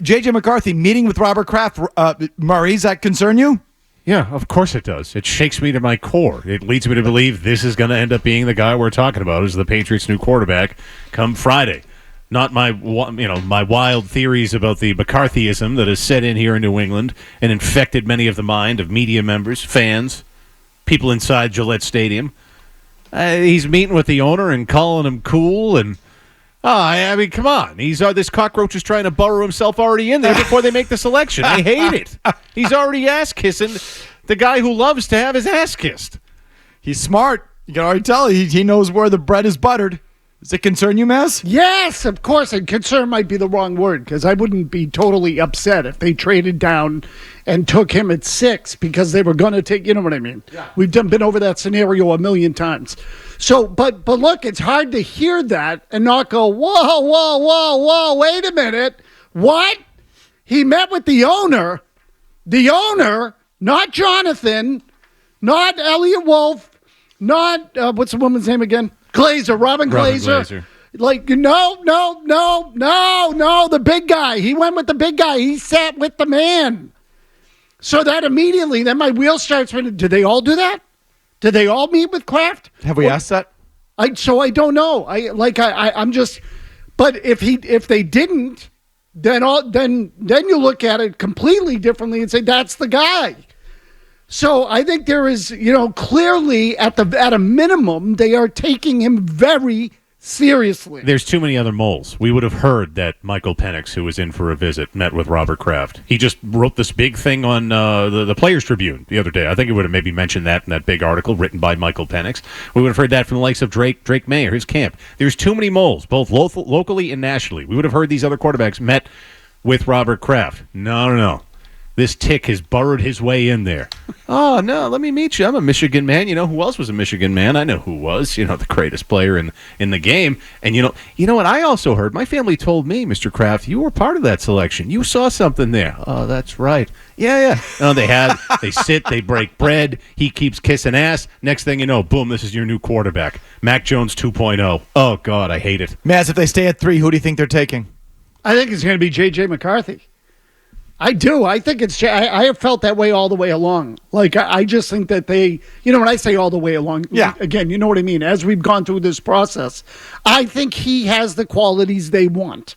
JJ McCarthy meeting with Robert Kraft, Murray, does that concern you? Yeah, of course it does. It shakes me to my core. It leads me to believe this is going to end up being the guy we're talking about as the Patriots' new quarterback come Friday. Not my wild theories about the McCarthyism that has set in here in New England and infected many of the mind of media members, fans, people inside Gillette Stadium. He's meeting with the owner and calling him cool and... I mean, come on. This cockroach is trying to burrow himself already in there before they make the selection. I hate it. He's already ass-kissing the guy who loves to have his ass kissed. He's smart. You can already tell he knows where the bread is buttered. Does it concern you, Mazz? Yes, of course. And concern might be the wrong word because I wouldn't be totally upset if they traded down and took him at 6 because they were going to take, you know what I mean? Yeah. We've been over that scenario a million times. So, but look, it's hard to hear that and not go, whoa, wait a minute. What? He met with the owner, not Jonathan, not Elliot Wolf, not, what's the woman's name again? Robin Glazer. Like, no, the big guy. He went with the big guy. He sat with the man. So that immediately, then my wheel starts spinning. Did they all do that? Did they all meet with Kraft? Have we asked that? So I don't know. I'm just. But if they didn't, then you look at it completely differently and say that's the guy. So I think there is, clearly at a minimum, they are taking him very seriously. There's too many other moles. We would have heard that Michael Penix, who was in for a visit, met with Robert Kraft. He just wrote this big thing on the Players Tribune the other day. I think he would have maybe mentioned that in that big article written by Michael Penix. We would have heard that from the likes of Drake May or his camp. There's too many moles, both locally and nationally. We would have heard these other quarterbacks met with Robert Kraft. No. This tick has burrowed his way in there. Oh, no, let me meet you. I'm a Michigan man. You know who else was a Michigan man? I know who was, the greatest player in the game. And you know what I also heard? My family told me, Mr. Kraft, you were part of that selection. You saw something there. Oh, that's right. Yeah. No, they sit, they break bread. He keeps kissing ass. Next thing you know, boom, this is your new quarterback. Mac Jones 2.0. Oh, God, I hate it. Mazz, if they stay at 3, who do you think they're taking? I think it's going to be JJ McCarthy. I do. I think I have felt that way all the way along. Like, I just think that they, when I say all the way along, again, you know what I mean? As we've gone through this process, I think he has the qualities they want.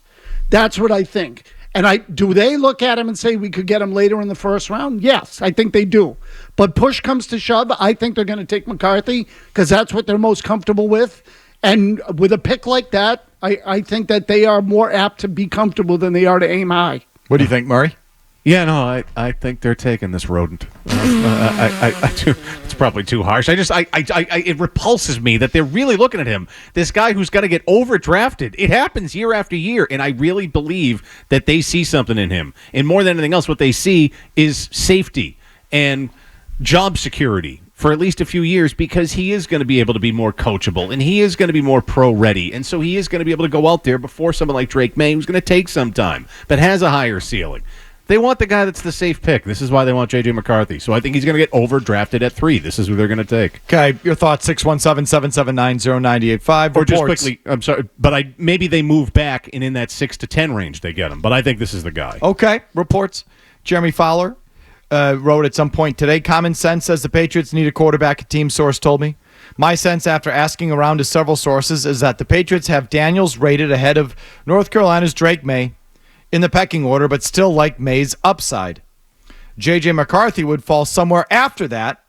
That's what I think. And do they look at him and say we could get him later in the first round? Yes, I think they do. But push comes to shove, I think they're going to take McCarthy because that's what they're most comfortable with. And with a pick like that, I think that they are more apt to be comfortable than they are to aim high. What do you think, Murray? Yeah, no, I think they're taking this rodent. It's probably too harsh. It repulses me that they're really looking at him. This guy who's got to get overdrafted. It happens year after year, and I really believe that they see something in him. And more than anything else, what they see is safety and job security for at least a few years because he is going to be able to be more coachable and he is going to be more pro-ready. And so he is going to be able to go out there before someone like Drake May, who's going to take some time, but has a higher ceiling. They want the guy that's the safe pick. This is why they want JJ McCarthy. So I think he's going to get overdrafted at 3. This is who they're going to take. Okay, your thoughts, 617-779-0985. Or just quickly, I'm sorry, but maybe they move back and in that 6 to 10 range they get him. But I think this is the guy. Okay, reports. Jeremy Fowler wrote at some point today, common sense says the Patriots need a quarterback, a team source told me. My sense after asking around to several sources is that the Patriots have Daniels rated ahead of North Carolina's Drake May in the pecking order, but still like May's upside. JJ McCarthy would fall somewhere after that,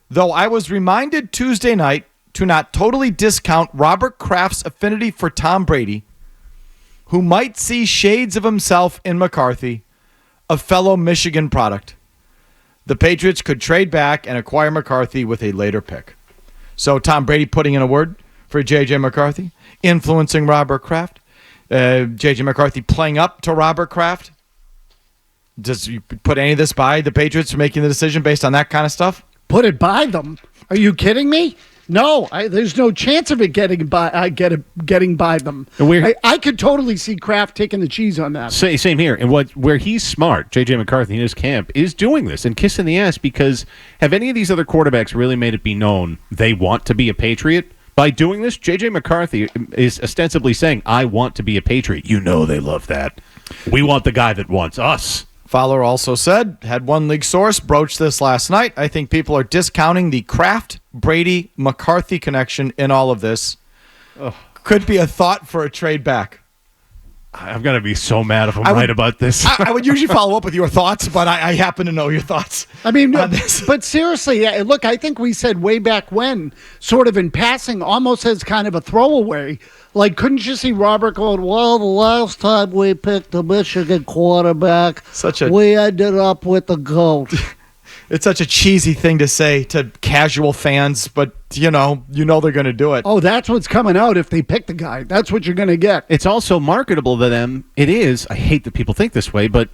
though I was reminded Tuesday night to not totally discount Robert Kraft's affinity for Tom Brady, who might see shades of himself in McCarthy, a fellow Michigan product. The Patriots could trade back and acquire McCarthy with a later pick. So Tom Brady putting in a word for JJ McCarthy, influencing Robert Kraft. JJ McCarthy playing up to Robert Kraft. Does you put any of this by the Patriots for making the decision based on that kind of stuff? Put it by them? Are you kidding me? No, there's no chance of it getting by. Getting by them. I could totally see Kraft taking the cheese on that. Same here. And where he's smart, JJ McCarthy in his camp is doing this and kissing the ass because have any of these other quarterbacks really made it be known they want to be a Patriot? By doing this, JJ McCarthy is ostensibly saying, I want to be a Patriot. You know they love that. We want the guy that wants us. Fowler also said, had one league source broach this last night. I think people are discounting the Kraft, Brady, McCarthy connection in all of this. Ugh. Could be a thought for a trade back. I'm going to be so mad if I'm right about this. I would usually follow up with your thoughts, but I happen to know your thoughts. I mean, but seriously, look, I think we said way back when, sort of in passing, almost as kind of a throwaway, like, couldn't you see Robert going, well, the last time we picked a Michigan quarterback, we ended up with the GOAT. It's such a cheesy thing to say to casual fans, but you know they're going to do it. Oh, that's what's coming out if they pick the guy. That's what you're going to get. It's also marketable to them. It is. I hate that people think this way, but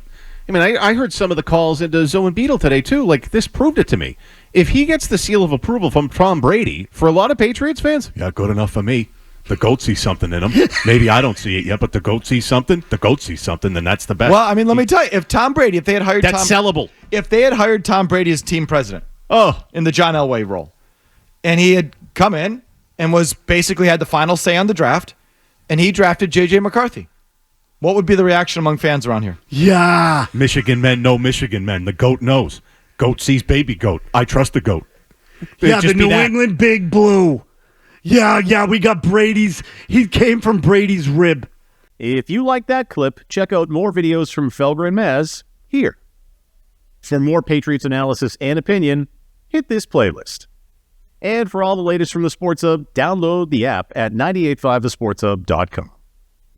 I mean, I heard some of the calls into Zoe and Beetle today too. Like, this proved it to me. If he gets the seal of approval from Tom Brady, for a lot of Patriots fans, yeah, good enough for me. The GOAT sees something in him. Maybe I don't see it yet, but the GOAT sees something. The GOAT sees something, then that's the best. Well, I mean, let me tell you, if Tom Brady, if they had hired sellable. If they had hired Tom Brady as team president, in the John Elway role, and he had come in and was basically had the final say on the draft, and he drafted JJ McCarthy, what would be the reaction among fans around here? Yeah. Michigan men know Michigan men. The GOAT knows. GOAT sees baby GOAT. I trust the GOAT. Yeah, the New England Big Blue. Yeah, we got Brady's. He came from Brady's rib. If you like that clip, check out more videos from Felger and Mazz here. For more Patriots analysis and opinion, hit this playlist. And for all the latest from the Sports Hub, download the app at 985thesportshub.com.